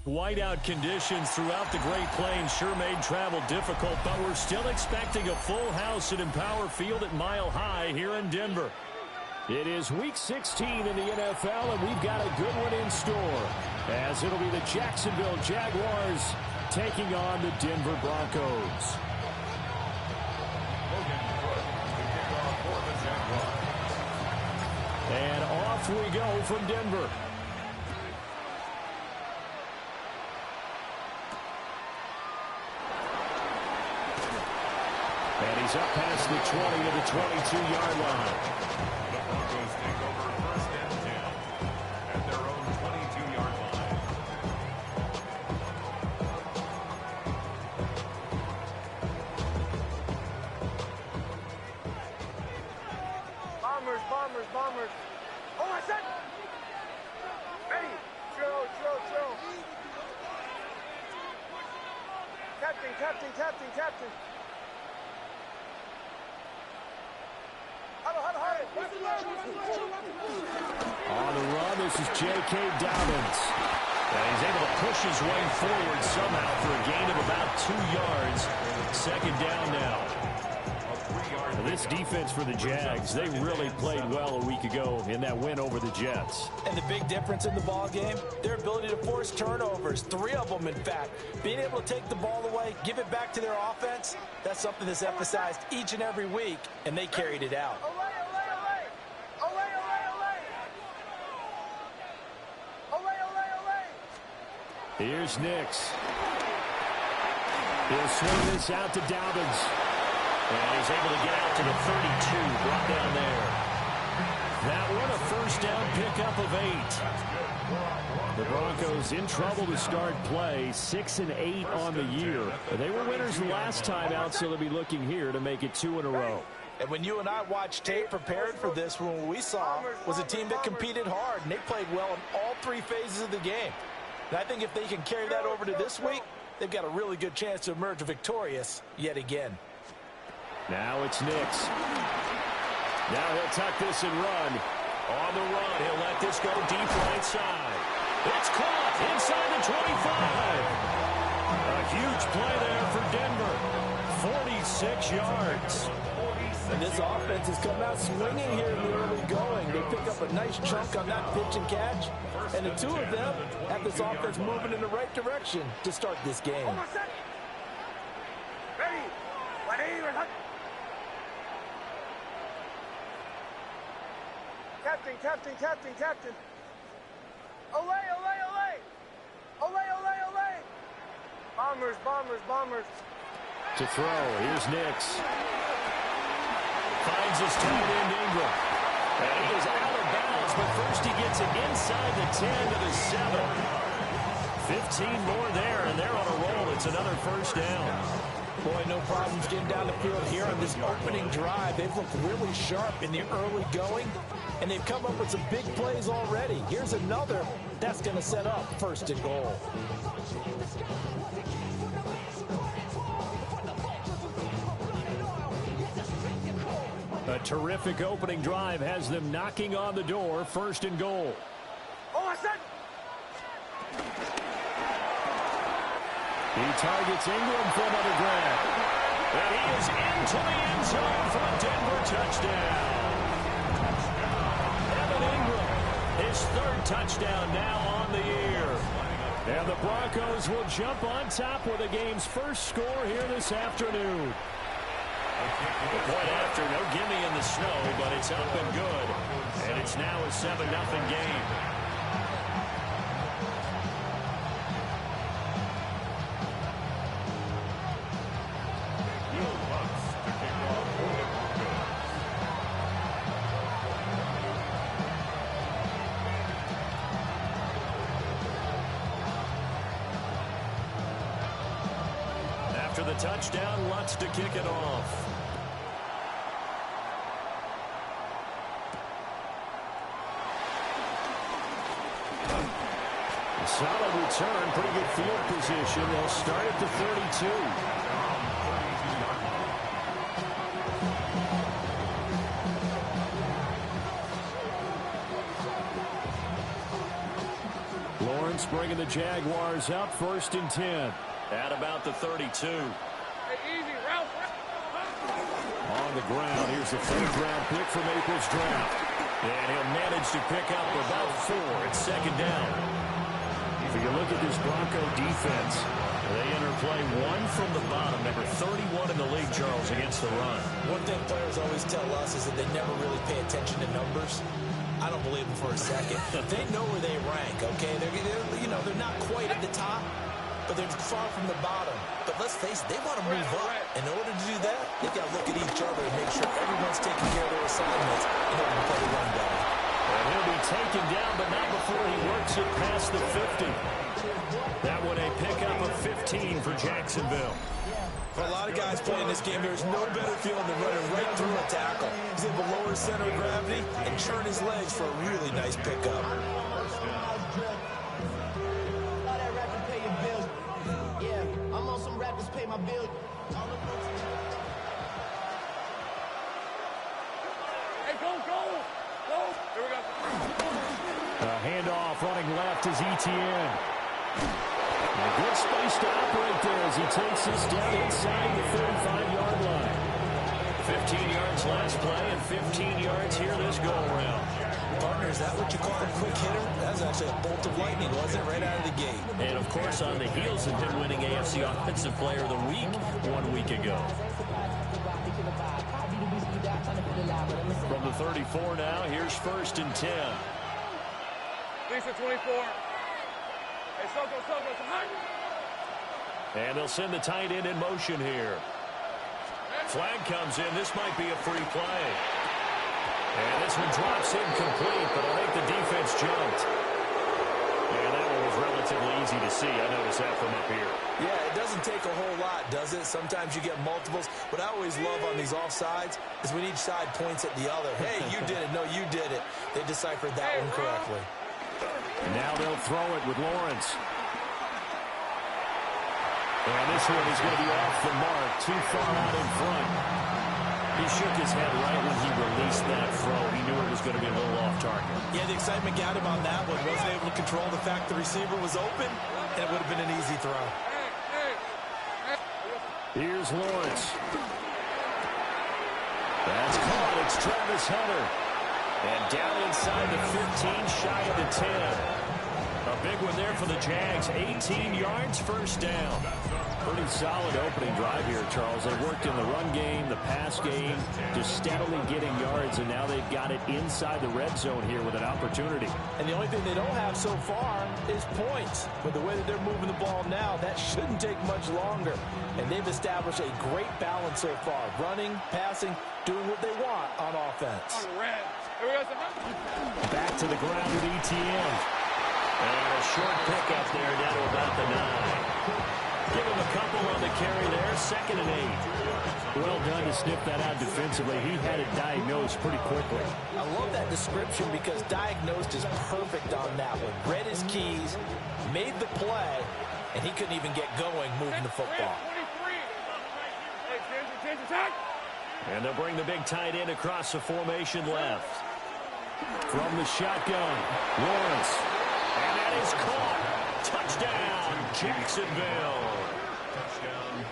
Whiteout conditions throughout the Great Plains sure made travel difficult, but we're still expecting a full house at Empower Field at Mile High here in Denver. It is Week 16 in the NFL, and we've got a good one in store, as it'll be the Jacksonville Jaguars taking on the Denver Broncos. And off we go from Denver. And he's up past the 20 to the 22-yard line. The Broncos take over first and 10 at their own 22-yard line. Bombers, bombers, bombers. Oh, I said. Ready. Drill, drill, drill. Captain, captain, captain, captain. On the run, this is J.K. Dobbins. And he's able to push his way forward somehow for a gain of about 2 yards. Second down now. This defense for the Jags, they really played well a week ago in that win over the Jets. And the big difference in the ball game, their ability to force turnovers, 3 of them in fact. Being able to take the ball away, give it back to their offense, that's something that's emphasized each and every week, and they carried it out. Here's Nix. He'll swing this out to Dobbins. And he's able to get out to the 32, brought down there. That one, a first down pickup of 8. The Broncos in trouble to start play, 6-8 on the year. They were winners the last time out, so they'll be looking here to make it 2 in a row. And when you and I watched tape prepared for this, what we saw was a team that competed hard, and they played well in all 3 phases of the game. And I think if they can carry that over to this week, they've got a really good chance to emerge victorious yet again. Now it's Nix. Now he'll tuck this and run. On the run, he'll let this go deep right side. It's caught inside the 25. A huge play there for Denver. 46 yards. And this offense has come out swinging here in the early going. They pick up a nice chunk on that pitch and catch. And the 2 of them have this offense moving in the right direction to start this game. Ready. Captain, captain, captain, captain. Olay, olay, olay. Olay, olay, olay. Bombers, bombers, bombers. To throw, here's Nix. Finds his tight end Ingram. And he is out of bounds, but first he gets it inside the 10 to the 7. 15 more there, and they're on a roll. It's another first down. Boy, no problems getting down the field here on this opening drive. They've looked really sharp in the early going, and they've come up with some big plays already. Here's another that's going to set up first and goal. A terrific opening drive has them knocking on the door, first and goal. Oh, I said. He targets Ingram for another grab. And he is into the end zone for a Denver touchdown. Evan Ingram, his 3rd touchdown now on the year. And the Broncos will jump on top with the game's first score here this afternoon. The point after, no gimme in the snow, but it's up and good. And it's now a 7-0 game. After the touchdown, Lutz to kick it off. Solid return, pretty good field position. They'll start at the 32. Lawrence bringing the Jaguars up 1st and 10. At about the 32. On the ground, here's the 4th-round pick from April's draft. And he'll manage to pick up about 4 at 2nd down. If you look at this Bronco defense, they enter play 1 from the bottom, number 31 in the league, Charles, against the run. One thing players always tell us is that they never really pay attention to numbers. I don't believe them for a second. They know where they rank, okay? They're not quite at the top, but they're far from the bottom. But let's face it, they want to move up. In order to do that, they've got to look at each other and make sure everyone's taking care of their assignments in order to play the run better. And he'll be taken down, but not before he works it past the 50. That one a pickup of 15 for Jacksonville. For a lot of guys playing this game, there's no better feeling than running right through a tackle. He's able to lower his center of gravity and churn his legs for a really nice pickup. Handoff running left is Etienne. A good space to operate there as he takes this down inside the 35-yard line. 15 yards last play and 15 yards here this go-around. Partner, is that what you call a quick hitter? That was actually a bolt of lightning, wasn't it? Right out of the gate. And, of course, on the heels of him winning AFC Offensive Player of the Week 1 week ago. From the 34 now, here's 1st and 10. Lisa 24. Hey, Soko, and they'll send the tight end in motion here. Flag comes in. This might be a free play. And this one drops incomplete, but I think the defense jumped. And that one was relatively easy to see. I noticed that from up here. Yeah, it doesn't take a whole lot, does it? Sometimes you get multiples. What I always love on these offsides is when each side points at the other. Hey, you did it. No, you did it. They deciphered that one correctly. Now they'll throw it with Lawrence. And this one is going to be off the mark, too far out in front. He shook his head right when he released that throw. He knew it was going to be a little off target. Yeah, the excitement got him on that one. Wasn't able to control the fact the receiver was open, and it would have been an easy throw. Here's Lawrence. That's caught. It's Travis Hunter. And down inside the 15, shy of the 10. A big one there for the Jags. 18 yards, 1st down. Pretty solid opening drive here, Charles. They worked in the run game, the pass game, just steadily getting yards, and now they've got it inside the red zone here with an opportunity. And the only thing they don't have so far is points. But the way that they're moving the ball now, that shouldn't take much longer. And they've established a great balance so far. Running, passing, doing what they want on offense. Back to the ground with Etienne. And a short pickup there down to about the 9. Give him a couple on the carry there. 2nd and 8. Well done to sniff that out defensively. He had it diagnosed pretty quickly. I love that description because diagnosed is perfect on that one. Read his keys, made the play, and he couldn't even get going moving the football. And they'll bring the big tight end across the formation left. From the shotgun, Lawrence. And that is caught. Touchdown, Jacksonville.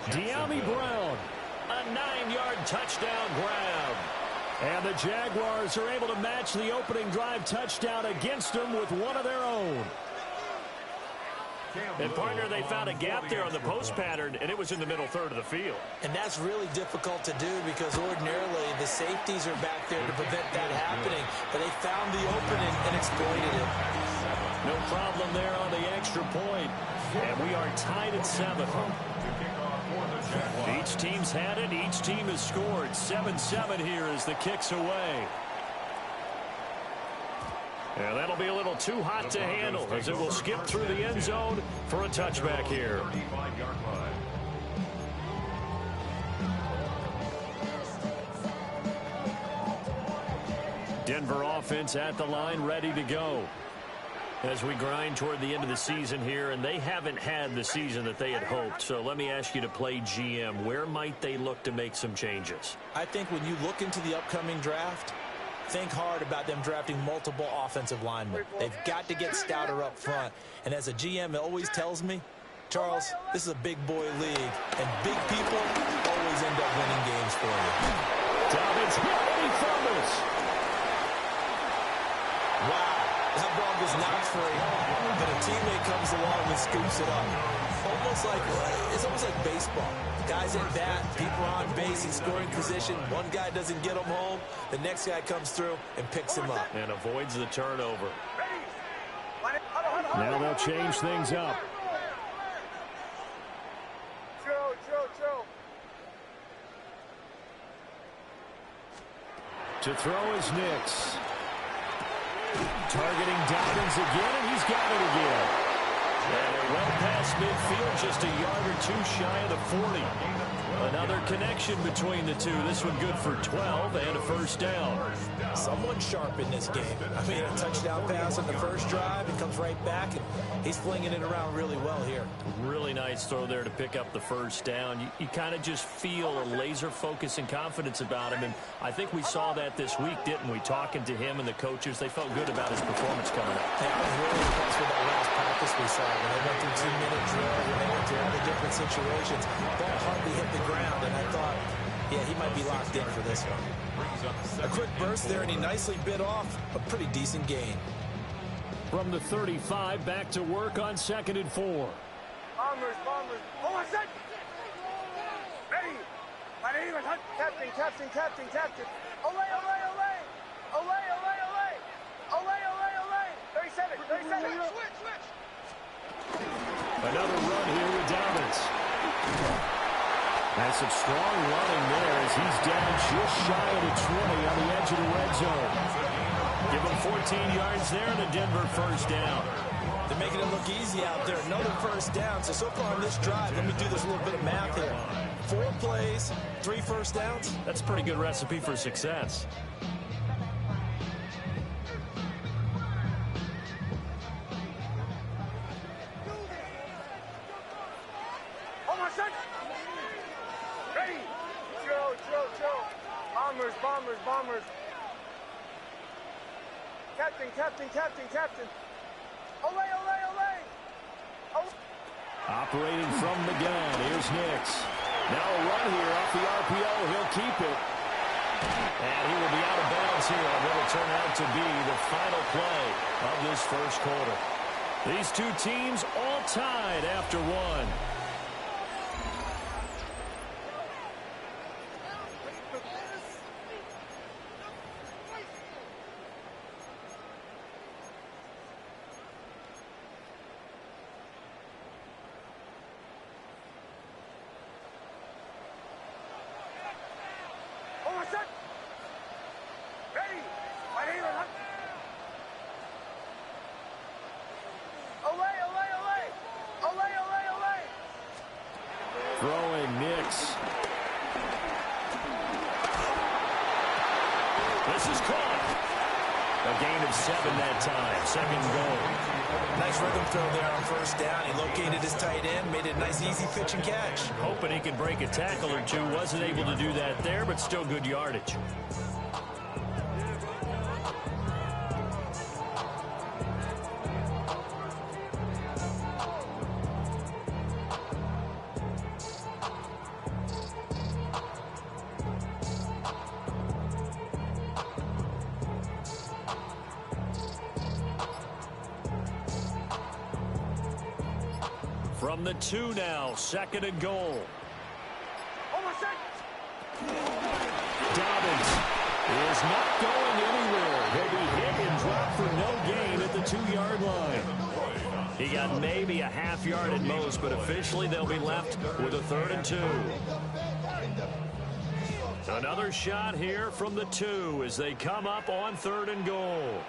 De'Ami Brown, a 9-yard touchdown grab. And the Jaguars are able to match the opening drive touchdown against them with one of their own. And, partner, they found a gap there on the post pattern, and it was in the middle third of the field. And that's really difficult to do because ordinarily the safeties are back there to prevent that happening. But they found the opening and exploited it. No problem there on the extra point. And we are tied at 7. Each team's had it. Each team has scored. 7-7 here as the kick's away. And that'll be a little too hot to handle as it will skip through the end zone for a touchback here. Denver offense at the line, ready to go. As we grind toward the end of the season here, and they haven't had the season that they had hoped. So let me ask you to play GM. Where might they look to make some changes? I think when you look into the upcoming draft, think hard about them drafting multiple offensive linemen. They've got to get stouter up front. And as a GM, it always tells me, Charles, this is a big boy league, and big people always end up winning games for you. Dobbins hit and he fumbles. Wow, that ball was not free, but a teammate comes along and scoops it up. It's almost like baseball. Guys at bat, people are on base in scoring position. One guy doesn't get him home. The next guy comes through and picks him up. And avoids the turnover. Now they'll change things up. Joe. To throw is Nix. Targeting Dobbins again, and he's got it again. And they're well past midfield, just a yard or two shy of the 40. Another connection between the two. This one good for 12 and a first down. Someone sharp in this game. I mean, a touchdown pass on the first drive. It comes right back, and he's flinging it around really well here. Really nice throw there to pick up the first down. You kind of just feel a laser focus and confidence about him, and I think we saw that this week, didn't we? Talking to him and the coaches, they felt good about his performance coming up. Yeah, I was really impressed with that last practice we saw when they went through 2-minute drill, when they went through all the different situations. Ball hardly hit the ground, and I thought, yeah, he might be locked in for this one. A quick burst there, and he nicely bit off a pretty decent gain. From the 35, back to work on 2nd and 4. Bombers. Oh, I said. Ready. My name is Captain. Olay. 37. Switch. Another run here with Dobbins. That's some strong running there as he's down just shy of the 20 on the edge of the red zone. Give him 14 yards there and a Denver first down. They're making it look easy out there. Another first down. So far on this drive, let me do this little bit of math here. 4 plays, 3 first downs. That's a pretty good recipe for success. Ready. Joe. Bombers. Captain. Olay. Operating from the gun, here's Nix. Now a run here off the RPO, he'll keep it. And he will be out of bounds here on what will turn out to be the final play of this first quarter. These two teams all tied after one. Ready. My name is Olay. Throwing Nix. This is caught. A gain of 7 that time. 2nd goal. Nice rhythm throw there on first down. He located his tight end, made it a nice easy pitch and catch. Hoping he could break a tackle or two. Wasn't able to do that there, but still good yardage. From the 2 now, 2nd and goal. Dobbins is not going anywhere. He'll be hit and dropped for no gain at the 2-yard line. He got maybe a half yard at most, but officially they'll be left with a 3rd and 2. Another shot here from the 2 as they come up on 3rd and goal.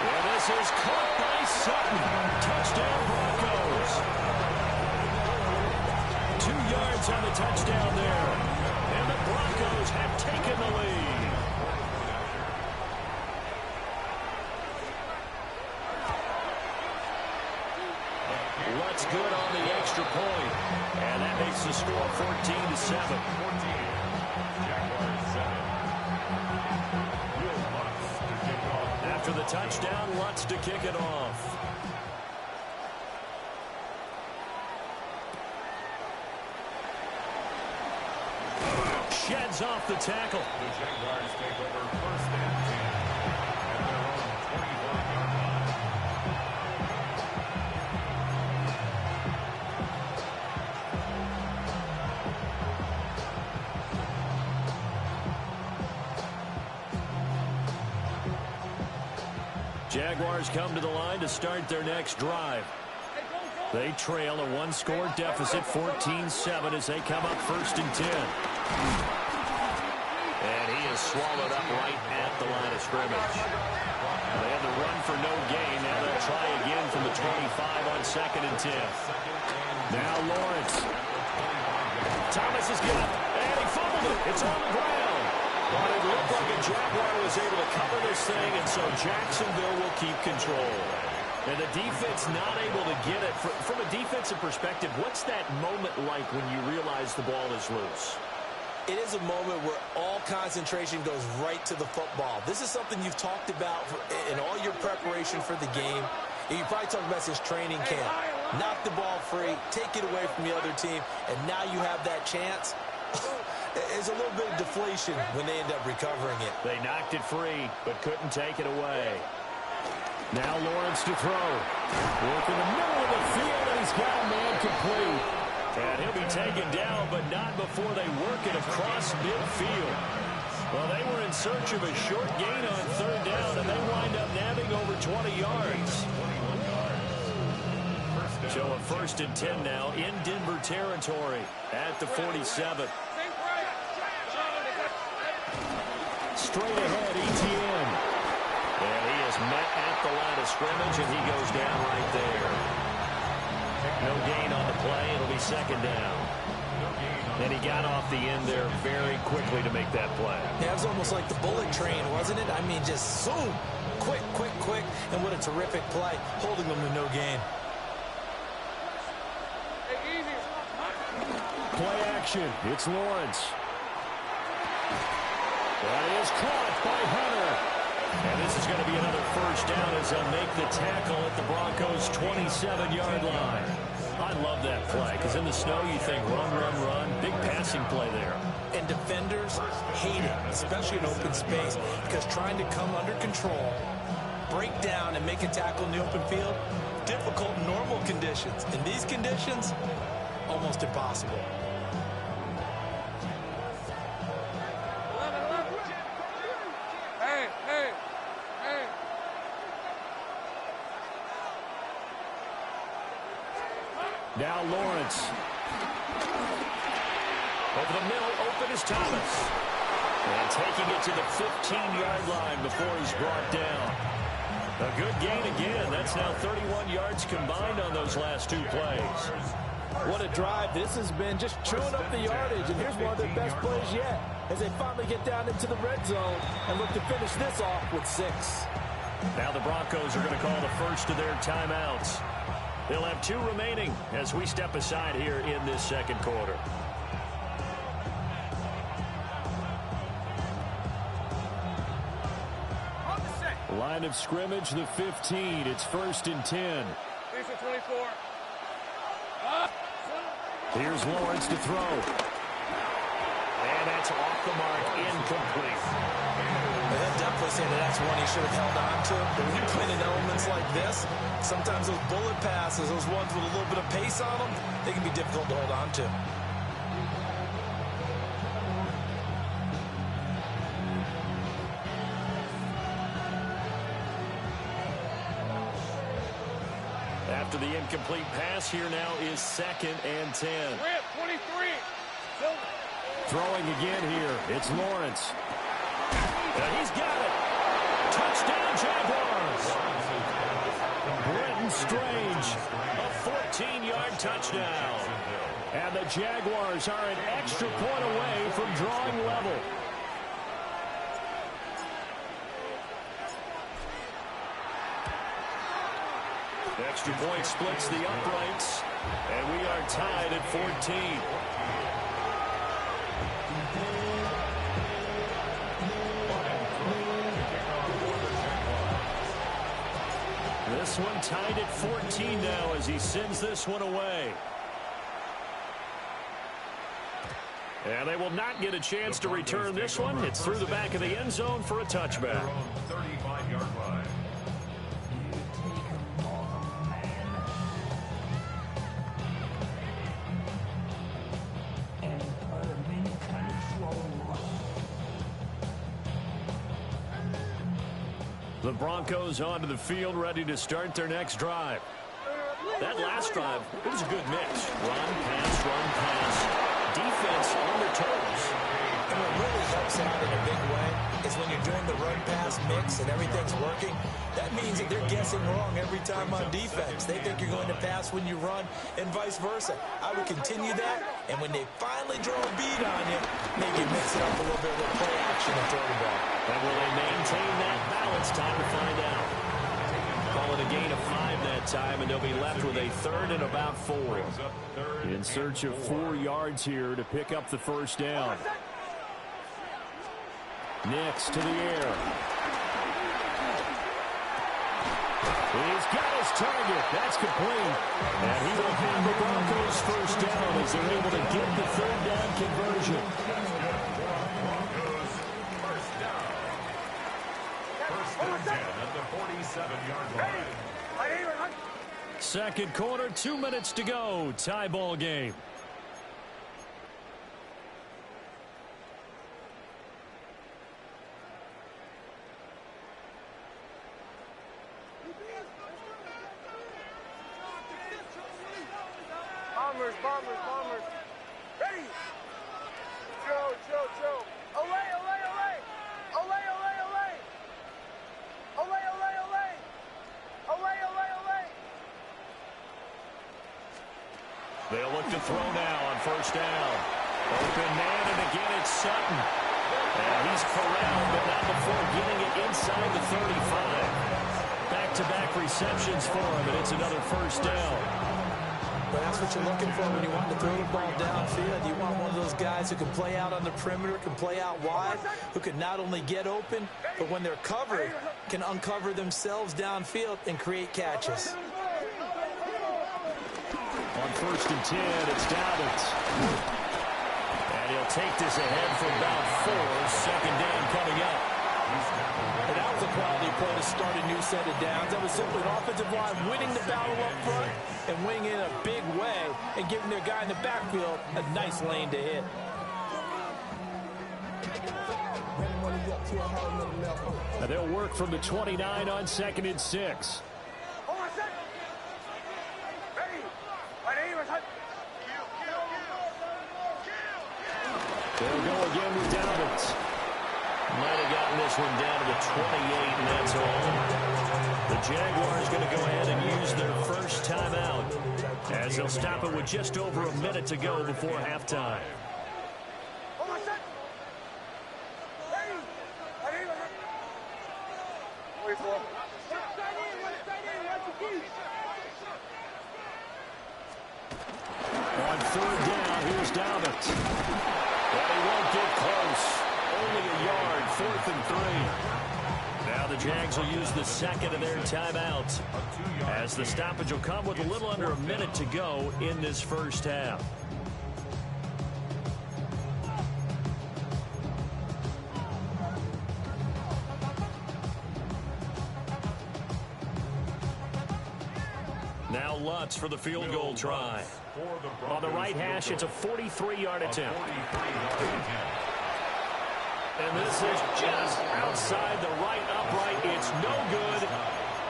And this is caught by Sutton. Touchdown, Broncos. 2 yards on the touchdown there. And the Broncos have taken the lead. What's good on the extra point? And that makes the score 14-7. After the touchdown, Lutz to kick it off. Sheds off the tackle. The Jaguars take over first and 10 at their own 21-yard line. Jaguars come to the line to start their next drive. They trail a one-score deficit, 14-7, as they come up first and 10. And he is swallowed up right at the line of scrimmage. They had to run for no gain. Now they'll try again from the 25 on second and 10. Now Lawrence. Thomas is good, and he fumbled it. It's on the ground. But it looked like a Jaguar was able to cover this thing, and so Jacksonville will keep control. And the defense not able to get it. From a defensive perspective, what's that moment like when you realize the ball is loose? It is a moment where all concentration goes right to the football. This is something you've talked about in all your preparation for the game. And you probably talked about since training camp. Knock the ball free, take it away from the other team, and now you have that chance. There's a little bit of deflation when they end up recovering it. They knocked it free, but couldn't take it away. Now Lawrence to throw. Work in the middle of the field, and he's got a man complete. And he'll be taken down, but not before they work it across midfield. Well, they were in search of a short gain on third down, and they wind up nabbing over 20 yards. So a first and 10 now in Denver territory at the 47. Straight ahead, Etienne. And he is met at the line of scrimmage, and he goes down right there. No gain on the play. It'll be second down. And he got off the end there very quickly to make that play. Yeah, it was almost like the bullet train, wasn't it? I mean, just zoom. Quick, quick, quick. And what a terrific play, holding them to no gain. Play action. It's Lawrence. That is caught by Hunter. And this is going to be another first down as they'll make the tackle at the Broncos' 27-yard line. I love that play because in the snow you think run, run, run. Big passing play there. And defenders hate it, especially in open space, because trying to come under control, break down, and make a tackle in the open field, difficult in normal conditions. In these conditions, almost impossible. Now Lawrence. Over the middle, open is Thomas. And taking it to the 15-yard line before he's brought down. A good gain again. That's now 31 yards combined on those last two plays. What a drive this has been, just chewing up the yardage. And here's one of their best plays yet as they finally get down into the red zone and look to finish this off with 6. Now the Broncos are going to call the first of their timeouts. They'll have 2 remaining as we step aside here in this second quarter. Line of scrimmage, the 15. It's first and 10. Here's Lawrence to throw. And that's off the mark, incomplete. They'll definitely say that's one he should have held on to. But when you play in elements like this, sometimes those bullet passes, those ones with a little bit of pace on them, they can be difficult to hold on to. After the incomplete pass, here now is second and 10. 23. Throwing again here, it's Lawrence. And he's got it. Touchdown, Jaguars. Brenton Strange, a 14-yard touchdown. And the Jaguars are an extra point away from drawing level. Extra point splits the uprights, and we are tied at 14. This one tied at 14 now as he sends this one away. And they will not get a chance to return this one. It's through the back of the end zone for a touchback. 35-yard line. The Broncos onto the field, ready to start their next drive. That last drive, it was a good mix. Run, pass, defense on their toes. And what really helps out in a big way is when you're doing the run-pass mix and everything's working, that means that they're guessing wrong every time on defense. They think you're going to pass when you run and vice versa. I would continue that, and when they finally draw a bead on you, maybe mix it up a little bit with play action and throw the ball. And will they maintain that balance? Time to find out. Call it a gain of 5 that time, and they'll be left with a third and about 4. In search of 4 yards here to pick up the first down. Next to the air. He's got his target. That's complete. And he will have the Broncos first down as they're able to get the third down conversion. Broncos first down. First and 10 at the 47-yard line. Second quarter, 2 minutes to go. Tie ball game. Bombers. Ready. Joe. Olay. They'll look to throw now on first down. Open man, and again it's Sutton. And he's corralled, but not before getting it inside the 35. Back-to-back receptions for him, and it's another first down. But that's what you're looking for when you want to throw the ball downfield. You want one of those guys who can play out on the perimeter, can play out wide, who can not only get open, but when they're covered, can uncover themselves downfield and create catches. On first and 10, it's Dobbins. And he'll take this ahead for about 4. Second down coming up. And that was a quality play to start a new set of downs. That was simply an offensive line winning the battle up front and winning in a big way and giving their guy in the backfield a nice lane to hit. And they'll work from the 29 on second and 6. They'll go again with Dobbins. Might have gotten this one down to the 28, and that's all. The Jaguars going to go ahead and use their first timeout as they'll stop it with just over a minute to go before halftime. On third down, here's Dobbins. But he won't get close. Only a yard, 4th and 3. Now the Jags will use the second of their timeouts as the stoppage will come with a little under a minute to go in this first half. Now Lutz for the field goal try. On the right hash, it's a 43-yard attempt. And this is just outside the right upright. It's no good.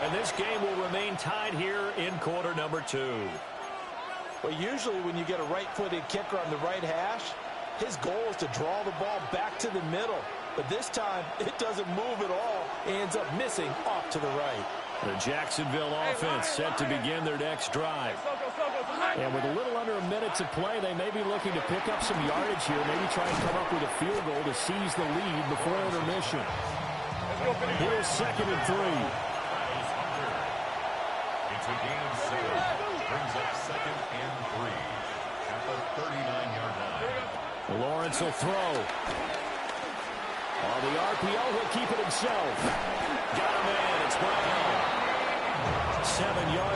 And this game will remain tied here in quarter number 2. Well, usually when you get a right-footed kicker on the right hash, his goal is to draw the ball back to the middle. But this time, it doesn't move at all. It ends up missing off to the right. The Jacksonville offense set to begin their next drive. And with a little under a minute to play, they may be looking to pick up some yardage here, maybe try and come up with a field goal to seize the lead before intermission. Here's second and 3. It's a gain of 7. Brings up second and 3 at the 39-yard line. Lawrence will throw. On the RPO, he'll keep it himself. Got a man. It's Brown.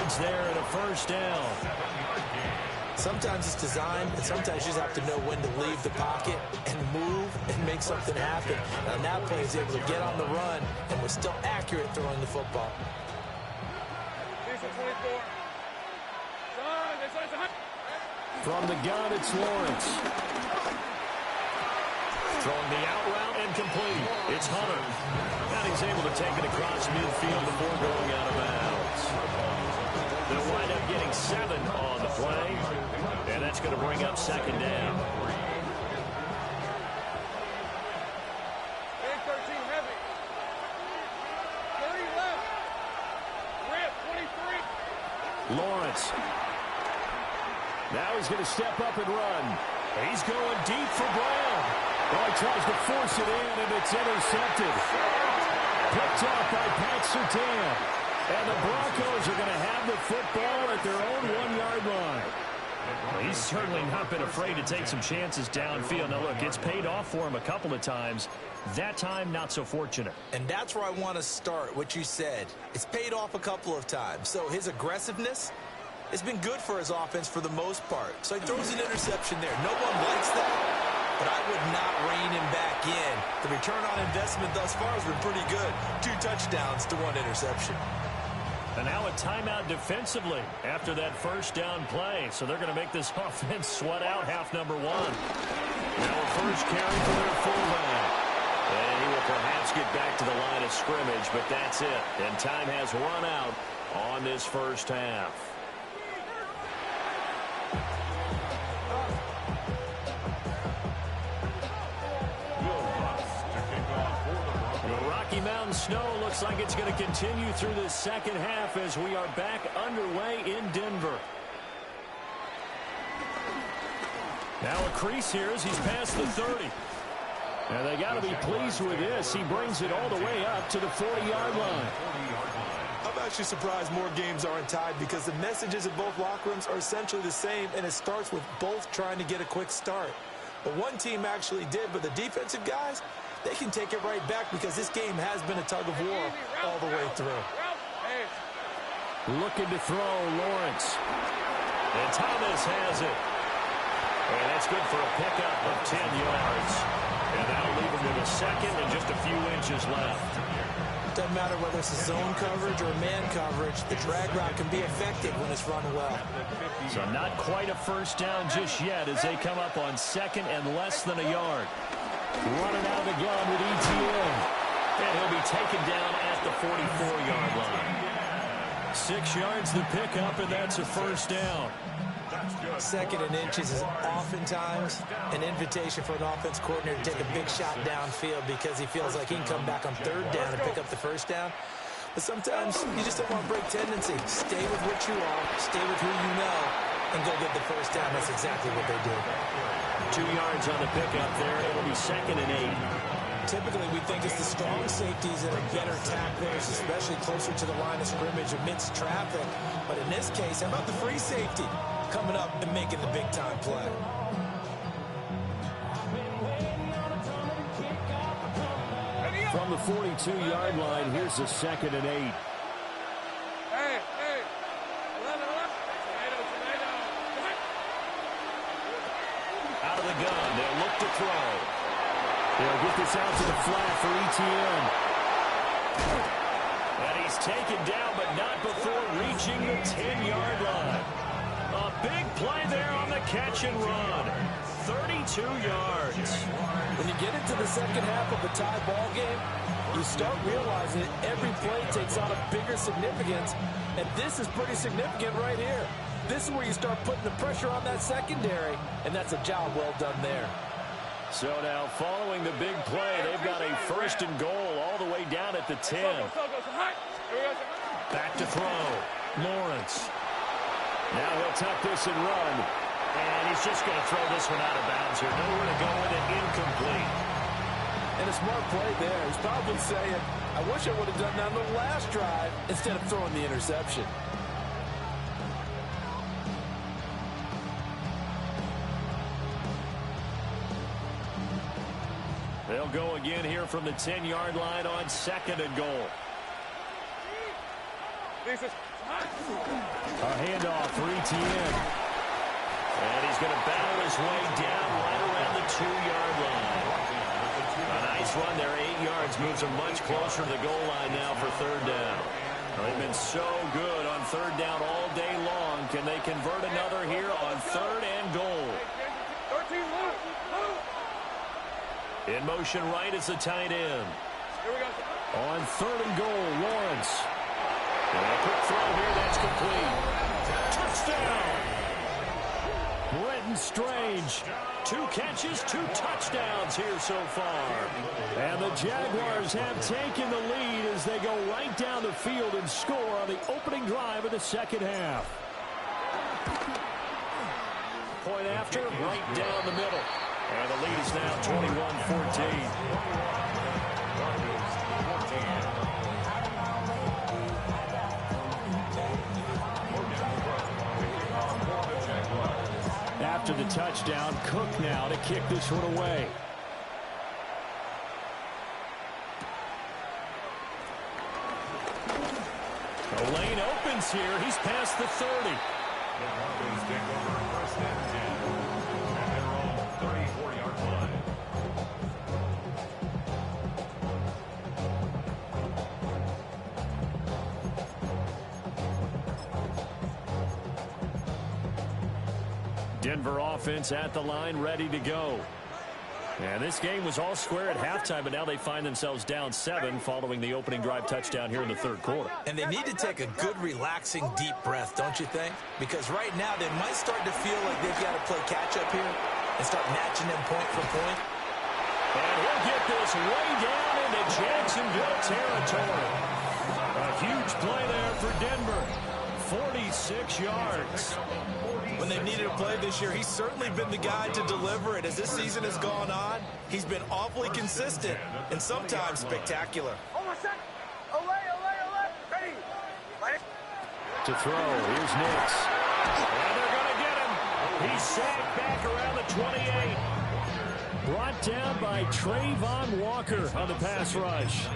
yards there and a first down. Sometimes it's designed, and sometimes you just have to know when to leave the pocket and move and make something happen. And on that play, he's able to get on the run and was still accurate throwing the football. From the gun, it's Lawrence. Throwing the out route and complete. It's Hunter. And he's able to take it across midfield before going out of bounds. They'll wind up getting 7 on the play. And that's going to bring up second down. Lawrence. Now he's going to step up and run. He's going deep for Brown. Oh, he tries to force it in, and it's intercepted. Picked off by Pat Surtain. And the Broncos are going to have the football at their own 1-yard line. Well, he's certainly not been afraid to take some chances downfield. Now, look, it's paid off for him a couple of times. That time, not so fortunate. And that's where I want to start, what you said. It's paid off a couple of times. So his aggressiveness has been good for his offense for the most part. So he throws an interception there. No one likes that, but I would not rein him back in. The return on investment thus far has been pretty good. 2 touchdowns to 1 interception. And now a timeout defensively after that first down play. So they're going to make this offense sweat out half number 1. Now a first carry for their fullback. And he will perhaps get back to the line of scrimmage, but that's it. And time has run out on this first half. Mountain snow looks like it's going to continue through the second half as we are back underway in Denver. Now a crease here as he's past the 30. And they got to be pleased with this. He brings it all the way up to the 40-yard line. I'm actually surprised more games aren't tied because the messages of both locker rooms are essentially the same, and it starts with both trying to get a quick start. But one team actually did, but the defensive guys, they can take it right back because this game has been a tug of war all the way through. Looking to throw, Lawrence. And Thomas has it. And that's good for a pickup of 10 yards. And that'll leave him with a second and just a few inches left. Doesn't matter whether it's a zone coverage or man coverage, the drag route can be effective when it's run well. So not quite a first down just yet as they come up on second and less than a yard. Running out of the gun with ETN. And he'll be taken down at the 44-yard line. 6 yards the pickup, and that's a first down. Second and inches is oftentimes an invitation for an offense coordinator to take a big shot downfield because he feels like he can come back on third down and pick up the first down. But sometimes you just don't want to break tendency. Stay with what you are, stay with who you know, and go get the first down. That's exactly what they did. 2 yards on the pickup there. It'll be second and 8. Typically, we think it's the strong safeties that are better tacklers, especially closer to the line of scrimmage amidst traffic. But in this case, how about the free safety coming up and making the big-time play? From the 42-yard line, here's the second and 8. Out of the gun, they'll look to throw. They'll get this out to the flat for ETN. And he's taken down, but not before reaching the 10-yard line. A big play there on the catch and run. 32 yards. When you get into the second half of a tie ball game, you start realizing that every play takes on a bigger significance, and this is pretty significant right here. This is where you start putting the pressure on that secondary, and that's a job well done there. So now, following the big play, they've got a first and goal all the way down at the 10. Back to throw. Lawrence. Now he'll tuck this and run. And he's just going to throw this one out of bounds here. Nowhere to go with it. Incomplete. And a smart play there. He's probably saying, I wish I would have done that on the last drive instead of throwing the interception. They'll go again here from the 10-yard line on second and goal. A handoff for ETN. And he's going to battle his way down right around the 2-yard line. A nice run there, 8 yards, moves him much closer to the goal line now for third down. They've been so good on third down all day long. Can they convert another here on third and goal? In motion right is the tight end. On third and goal, Lawrence. And a quick throw here, that's complete. Touchdown! Brenton Strange. 2 catches, 2 touchdowns here so far. And the Jaguars have taken the lead as they go right down the field and score on the opening drive of the second half. Point after, right down the middle. And the lead is now 21-14. After the touchdown, Cook now to kick this one away. The lane opens here. He's past the 30. The Broncos take over first and 10 at their own 34-yard line. Denver offense at the line, ready to go. And this game was all square at halftime, but now they find themselves down 7 following the opening drive touchdown here in the third quarter. And they need to take a good, relaxing, deep breath, don't you think? Because right now they might start to feel like they've got to play catch-up here and start matching them point for point. And he'll get this way down into Jacksonville territory. A huge play there for Denver. 46 yards. When they've needed a play this year, he's certainly been the guy to deliver it. As this season has gone on, he's been awfully consistent and sometimes spectacular. To throw, here's Nix. And they're going to get him. He's sacked back around the 28. Brought down by Trayvon Walker on the pass rush.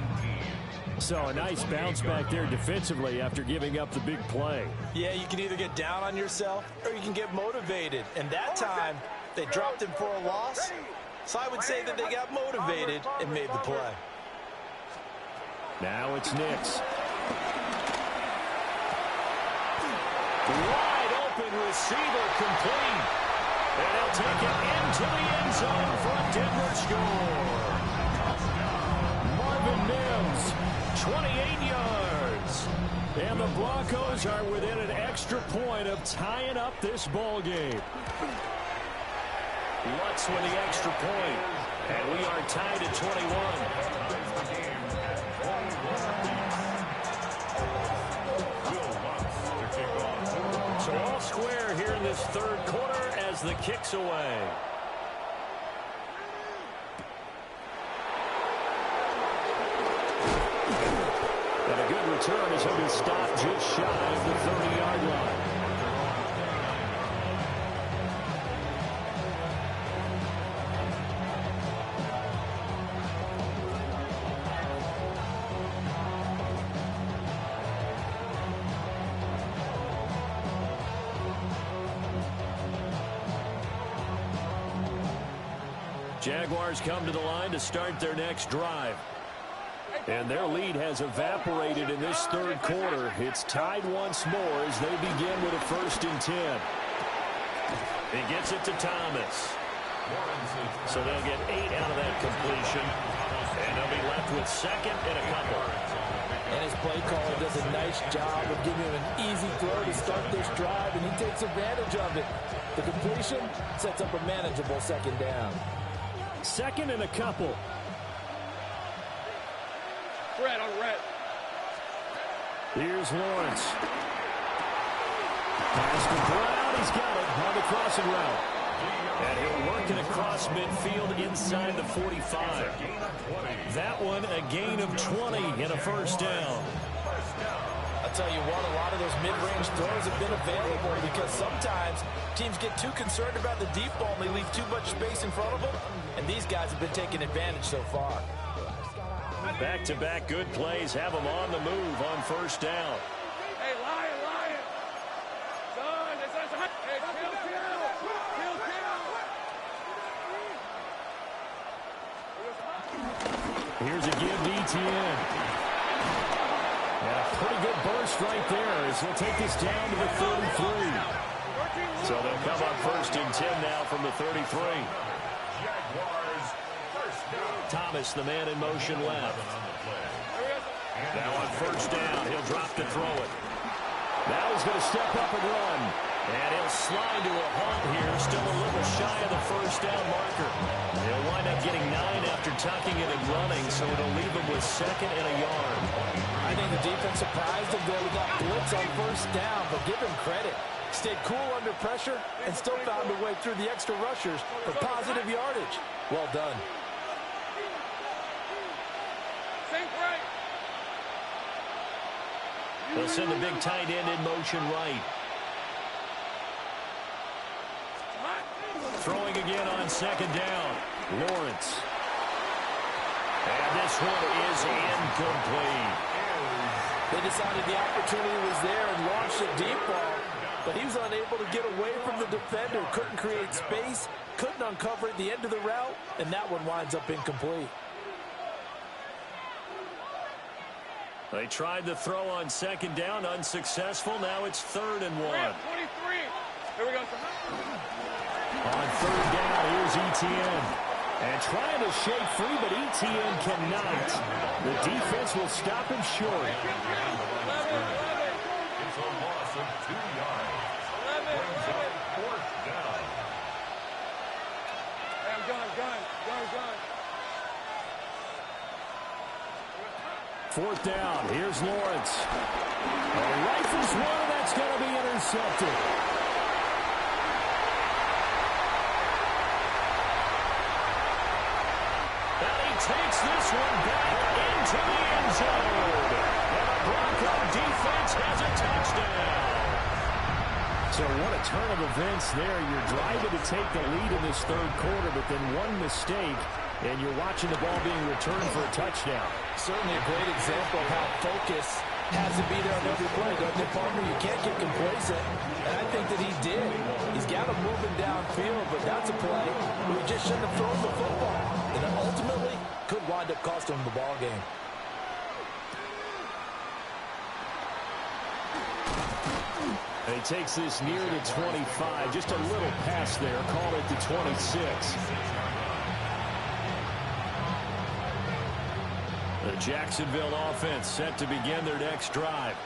So a nice bounce back there defensively after giving up the big play. Yeah, you can either get down on yourself or you can get motivated. And that time, they dropped him for a loss. So I would say that they got motivated and made the play. Now it's Nix. Wide open receiver complete. And he'll take it into the end zone for a Denver score. Marvin Mims. 28 yards. And the Broncos are within an extra point of tying up this ball game. Lutz with the extra point. And we are tied at 21. So all square here in this third quarter as the kick's away. And a good return as he'll be stopped just shy of the 30-yard line. Jaguars come to the line to start their next drive. And their lead has evaporated in this third quarter. It's tied once more as they begin with a 1st and 10. He gets it to Thomas. So they'll get 8 out of that completion. And they'll be left with 2nd and a couple. And his play caller does a nice job of giving him an easy throw to start this drive, and he takes advantage of it. The completion sets up a manageable 2nd down. 2nd and a couple. Red on red. Here's Lawrence. Pass to Brown. He's got it on the crossing route. And he'll work it across midfield inside the 45. That one a gain of 20 and a 1st down. I'll tell you what, a lot of those mid-range throws have been available because sometimes teams get too concerned about the deep ball and they leave too much space in front of them. And these guys have been taking advantage so far. Back-to-back good plays have them on the move on 1st down. Hey, Lion. Son, it's us. Hey, chill. Here's a give to ETN. And a pretty good burst right there as he'll take this down to the 33. So they'll come up 1st and 10 now from the 33. Jaguars first down. Thomas, the man in motion left. Now on 1st down, he'll drop to throw it. Now he's going to step up and run. And he'll slide to a halt here, still a little shy of the 1st down marker. He'll wind up getting 9 after tucking it and running, so it'll leave him with 2nd and a yard. I think the defense surprised him there. We got blitz on 1st down, but give him credit. Stayed cool under pressure and still found a way through the extra rushers for positive yardage. Well done. They'll send the big tight end in motion right. Throwing again on 2nd down. Lawrence. And this one is incomplete. They decided the opportunity was there and launched a deep ball, but he was unable to get away from the defender. Couldn't create space, couldn't uncover at the end of the route, and that one winds up incomplete. They tried the throw on 2nd down, unsuccessful. Now it's 3rd and 1. 23. Here we go. On 3rd down, here's ETN. And trying to shake free, but ETN cannot. The defense will stop him short. It's a loss of 2 yards. Brings up 4th down. Hey, I'm done. 4th down, here's Lawrence. Rifles one, that's going to be intercepted. And he takes this one back into the end zone. And the Bronco defense has a touchdown. So what a turn of events there. You're driving to take the lead in this 3rd quarter, but then one mistake, and you're watching the ball being returned for a touchdown. Certainly a great example of how focus has to be there on every play, doesn't it, partner? You can't get complacent, and I think that he did. He's got him moving downfield, but that's a play where he just shouldn't have thrown the football, and it ultimately could wind up costing him the ball game. And he takes this near the 25, just a little pass there, call it the 26. The Jacksonville offense set to begin their next drive.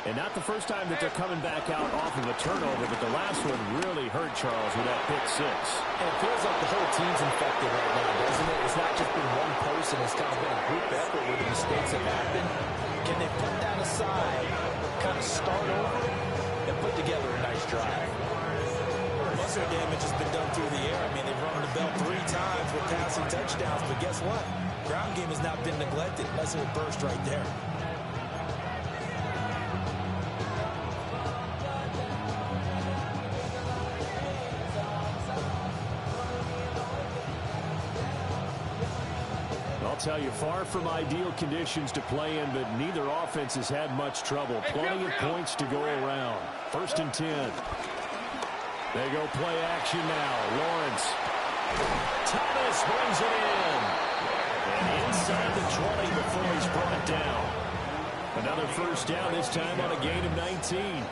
And not the first time that they're coming back out off of a turnover, but the last one really hurt Charles with that pick 6. And it feels like the whole team's infected right now, doesn't it? It's not just been one person. It's kind of been a group effort where the mistakes have happened. Can they put that aside, kind of start over, and put together a nice drive? Most of the damage has been done through the air. I mean, they've rung the bell 3 times with passing touchdowns, but guess what? Ground game has not been neglected unless it would burst right there. I'll tell you, far from ideal conditions to play in, but neither offense has had much trouble. Plenty of points to go around. 1st and 10. They go play action now. Lawrence. Thomas brings it in. And inside the 20 before he's brought down. Another 1st down, this time on a gain of 19.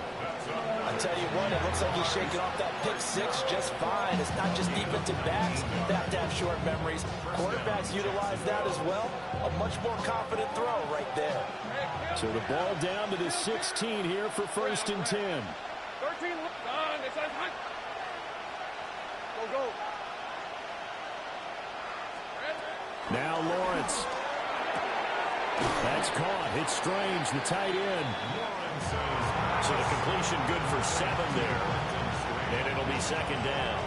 I tell you what, it looks like he's shaking off that pick 6 just fine. It's not just defensive backs that have to have short memories. Quarterbacks utilize that as well. A much more confident throw right there. So the ball down to the 16 here for 1st and 10. 13. Go. Now Lawrence. That's caught. It's Strange, the tight end. So the completion good for 7 there. And it'll be 2nd down.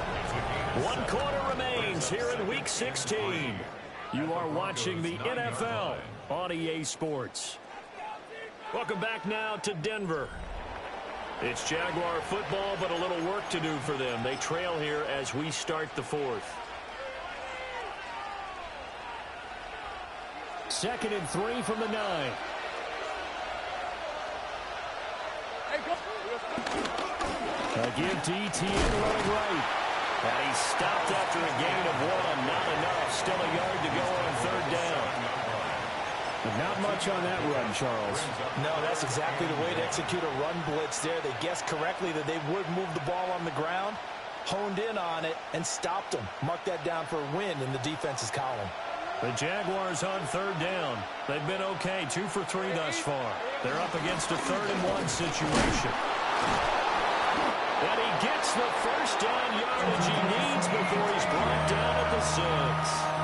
1 quarter remains here in Week 16. You are watching the NFL on EA Sports. Welcome back now to Denver. It's Jaguar football, but a little work to do for them. They trail here as we start the 4th. 2nd and 3 from the 9. Give to ETN running right. And he stopped after a gain of 1. Not enough. Still a yard to go on 3rd down. But not much on that run, Charles. No, that's exactly the way to execute a run blitz there. They guessed correctly that they would move the ball on the ground, honed in on it, and stopped them. Mark that down for a win in the defense's column. The Jaguars on 3rd down. They've been okay, 2 for 3 thus far. They're up against a 3rd and 1 situation. And he gets the first down yardage he needs before he's brought down at the 6.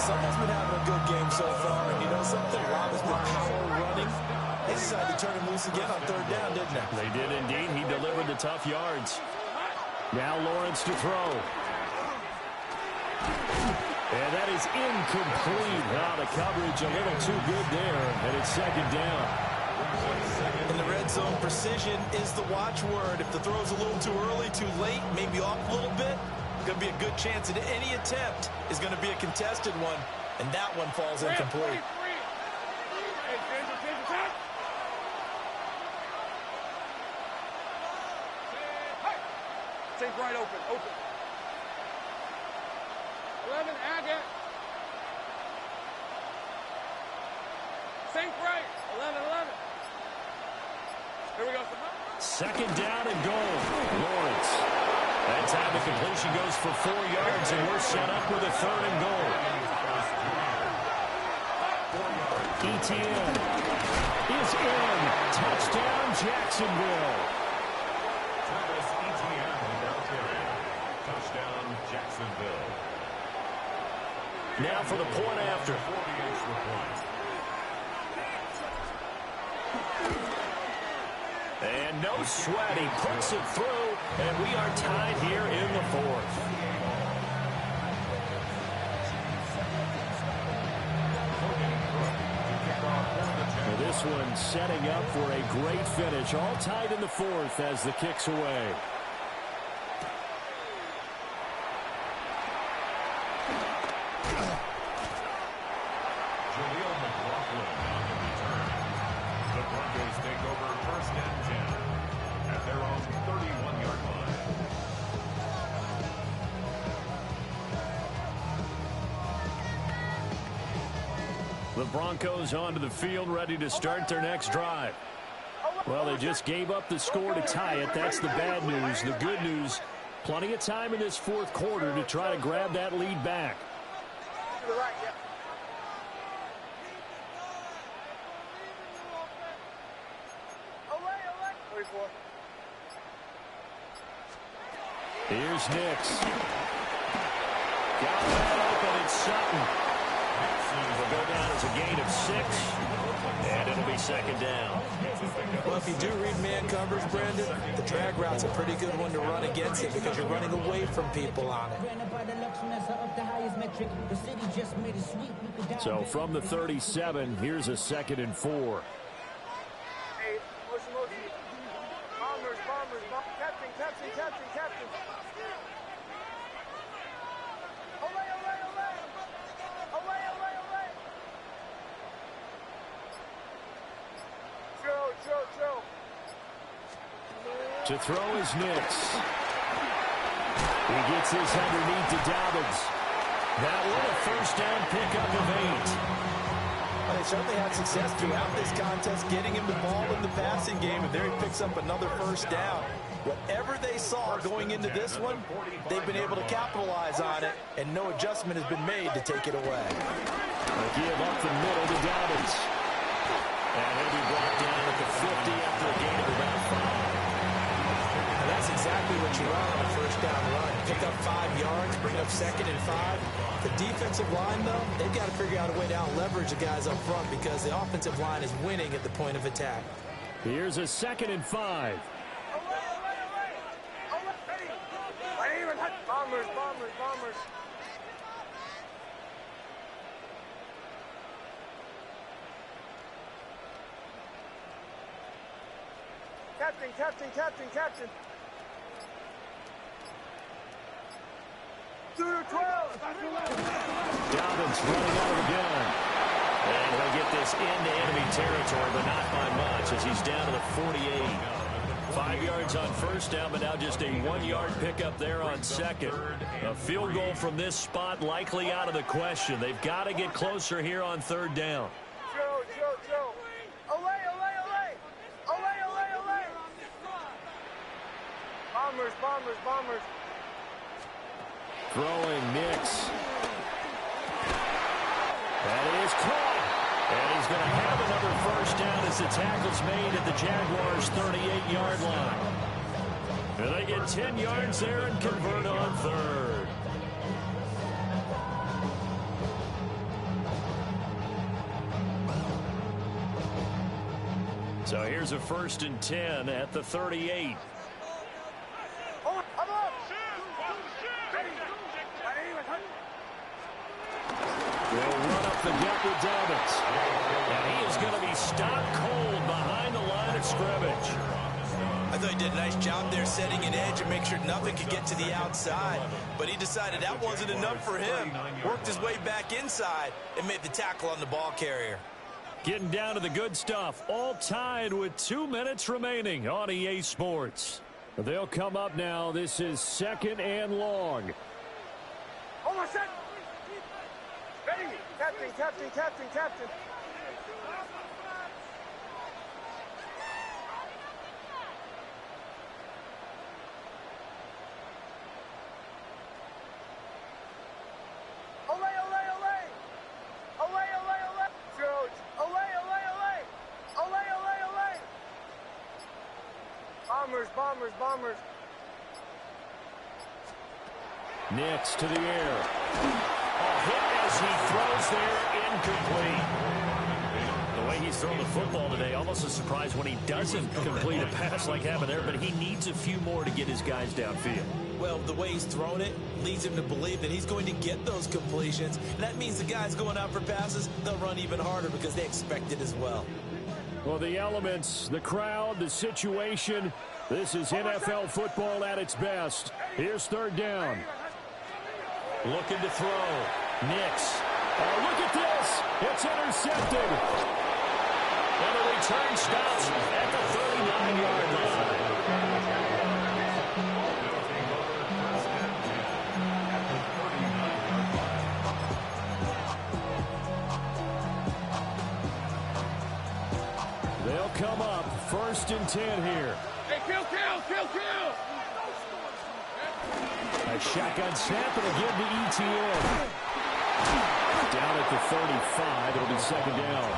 Someone's been having a good game so far, and you know something? Rob has been power running. They decided to turn him loose again on 3rd down, didn't they? They did indeed. He delivered the tough yards. Now Lawrence to throw. And that is incomplete. The coverage a little too good there, and it's 2nd down. In the red zone, precision is the watchword. If the throw's a little too early, too late, maybe off a little bit, going to be a good chance that any attempt is going to be a contested one, and that one falls incomplete. Take right open. 11, Agate. Sink right. 11. Here we go. 2nd down and goal. Lawrence. That time the completion goes for 4 yards, and we're set up with a 3rd and goal. ETN is in. Touchdown, Jacksonville. Touchdown, Jacksonville. Now for the point after. And no sweat. He puts it through, and we are tied here in the 4th. This one setting up for a great finish. All tied in the 4th as the kick's away. The Broncos take over 1st and 10 at their own 31-yard line. The Broncos onto the field, ready to start their next drive. Well, they just gave up the score to tie it. That's the bad news. The good news, plenty of time in this 4th quarter to try to grab that lead back. To the right, yeah. Away. 34. Here's Nix. Got that open. It's Sutton. Will go down as a gain of 6, and it'll be 2nd down. Well, if you do read man coverage, Brandon, the drag route's a pretty good one to run against it because you're running away from people on it. So from the 37, here's a 2nd and 4. Hey, motion. Bombers. Captain. Away. Chill. To throw is Nix. He gets this underneath to Dobbins. That one a 1st down pickup of 8. Well, they certainly had success throughout this contest getting him the ball in the passing game, and there he picks up another 1st down. Whatever they saw going into this one, they've been able to capitalize on it, and no adjustment has been made to take it away. A give up the middle to Dobbins. And he'll be brought down at the 50 after a gain of about 5. And that's exactly what you run on a 1st down run. Pick up 5 yards, bring up 2nd and 5. The defensive line, though, they've got to figure out a way to out-leverage the guys up front because the offensive line is winning at the point of attack. Here's a 2nd and 5. Bombers. Captain. 2 to 12. Dobbins running out of the gun. And he'll get this into enemy territory, but not by much as he's down to the the 48. 5 yards on first down, but now just a 1-yard pickup there on second. A field goal from this spot likely out of the question. They've got to get closer here on third down. Joe. Olay. Bombers. Throwing Nix. That is caught. And he's going to have another first down as the tackle's made at the Jaguars' 38-yard line. And they get 10 yards there and convert on third. So here's a 1st and 10 at the 38. They'll run up the gut with Dobbins. And he is going to be stopped cold behind the line of scrimmage. I thought he did a nice job there setting an edge and make sure nothing could get to the outside. But he decided that wasn't enough for him. Worked his way back inside and made the tackle on the ball carrier. Getting down to the good stuff. All tied with 2 minutes remaining on EA Sports. They'll come up now. This is 2nd and long. Almost set. Ready. Captain. Bombers. Nix to the air. A hit as he throws there, incomplete. The way he's throwing the football today, almost a surprise when he doesn't complete a pass like happened there, but he needs a few more to get his guys downfield. Well, the way he's thrown it leads him to believe that he's going to get those completions. And that means the guys going out for passes, they'll run even harder because they expect it as well. Well, the elements, the crowd, the situation, this is NFL football at its best. Here's third down. Looking to throw. Nix. Oh, look at this. It's intercepted. And the return stops at the 39-yard line. They'll come up 1st and 10 here. Hey, kill. A shotgun snap and again to ETN. Down at the 35, it'll be 2nd down.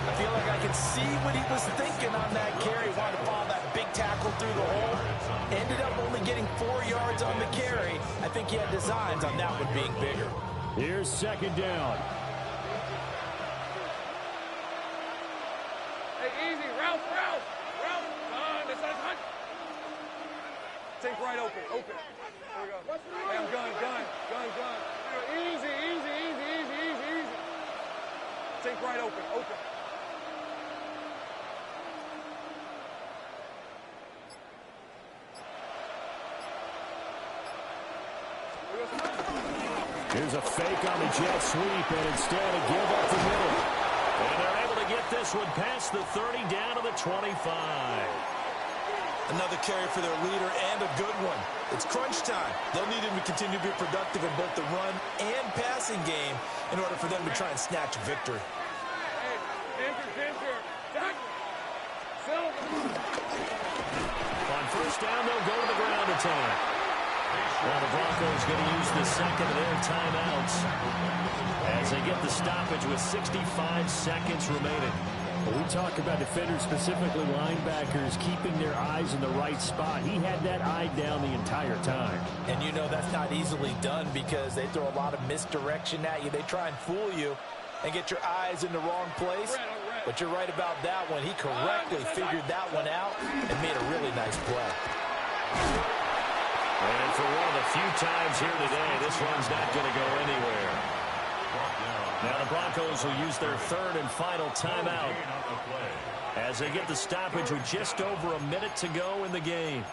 I feel like I can see what he was thinking on that carry. Wanted to follow that big tackle through the hole. Ended up only getting 4 yards on the carry. I think he had designs on that one being bigger. Here's 2nd down. Hey, easy. Ralph. This is hunt. Take right open. There we go. Hey, I'm gun. Easy. Take right open. Here's a fake on the jet sweep, and instead a give up the middle. And they're able to get this one past the 30 down to the 25. Another carry for their leader and a good one. It's crunch time. They'll need him to continue to be productive in both the run and passing game in order for them to try and snatch a victory. On first down, they'll go to the ground attack. Well, the Broncos going to use the second of their timeouts as they get the stoppage with 65 seconds remaining. Well, we talk about defenders, specifically linebackers, keeping their eyes in the right spot. He had that eye down the entire time. And you know that's not easily done because they throw a lot of misdirection at you. They try and fool you and get your eyes in the wrong place. But you're right about that one. He correctly figured that one out and made a really nice play. And for one of the few times here today, this one's not going to go anywhere. Now the Broncos will use their third and final timeout as they get the stoppage with just over a minute to go in the game.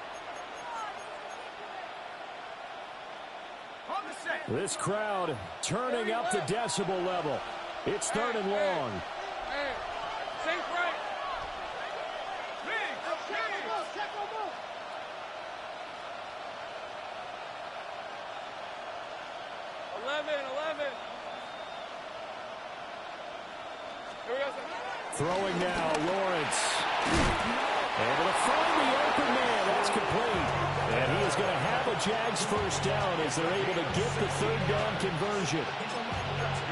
This crowd turning up the decibel level. It's third and long. Throwing now, Lawrence. Able to find the open man. That's complete. And he is going to have a Jags first down as they're able to get the third down conversion.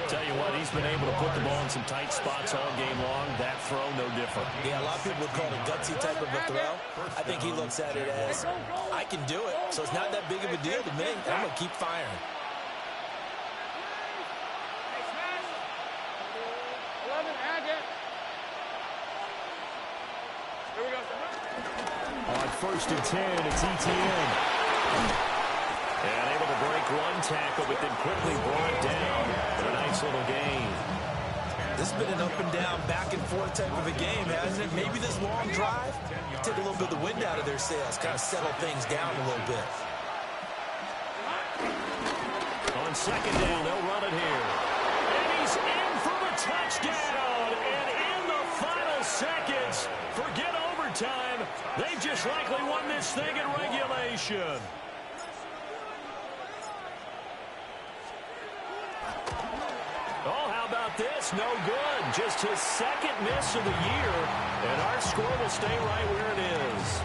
Tell you what, he's been able to put the ball in some tight spots all game long. That throw, no different. Yeah, a lot of people would call it a gutsy type of a throw. I think he looks at it as, I can do it, so it's not that big of a deal to me. I'm going to keep firing. On 1st and 10, it's ETN. And able to break one tackle, but then quickly brought down for a nice little gain. This has been an up and down, back and forth type of a game, hasn't it? Maybe this long drive take a little bit of the wind out of their sails, kind of settle things down a little bit. On 2nd down, they'll run it here. And he's in for the touchdown. And in the final seconds, forget overtime. They've just likely won this thing in regulation. Oh, how about this? No good. Just his 2nd miss of the year. And our score will stay right where it is.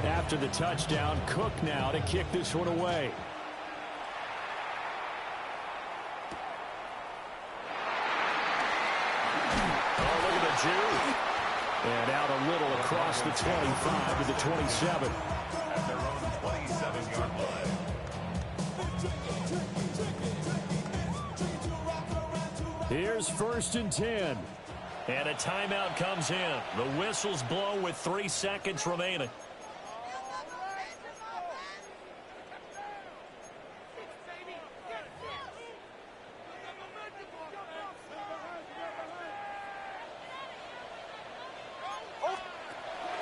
After the touchdown, Cook now to kick this one away. Oh, look at the Jew. And out a little across the 25 to the 27. At their own 27-yard line. Here's 1st and 10. And a timeout comes in. The whistle's blown with 3 seconds remaining.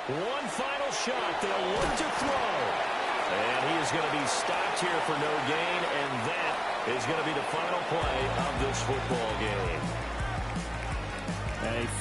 One final shot. They'll look to throw. And he is going to be stopped here for no gain. And that is going to be the final play of this football game.